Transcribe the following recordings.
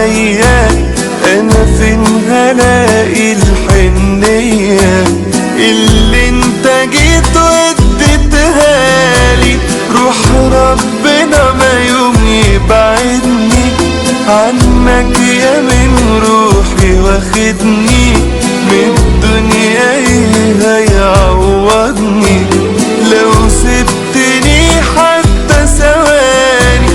عليا، انا فين هلاقي الحنية اللي انت جيت واديتها لي؟ روح ربنا ما يوم يبعدني عنك يا من روحي، واخدني من الدنيا ايه هيعوضني لو سبتني حتى ثواني؟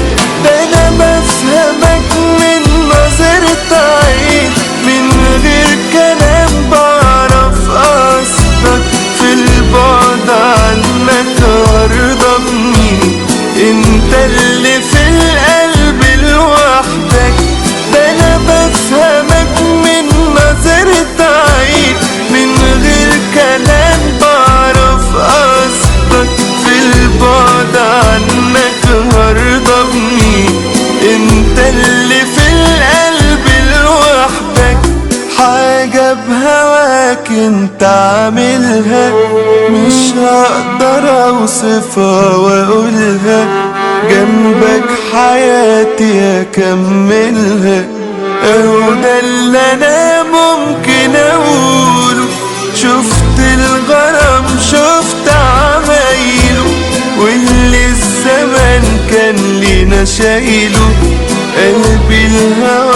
ده انا بفهمك من نظرة عين، من غير كلام بعرف قصدك، في البعد عنك وارضى بني انت اللي في القلب لوحدك. ده انا بفهمك من نظرة عين، من غير كلام بعرف قصدك، في البعد عنك وارضى بني انت اللي في القلب لوحدك. حاجة بهواك انت عاملها مش هقدر اوصفها واقولها، جنبك حياتي اكملها، اهو ده اللي انا ممكن اقوله. شفت الغرام شفت عمايله، واللي الزمن كان لينا شايله، قلبي الهوى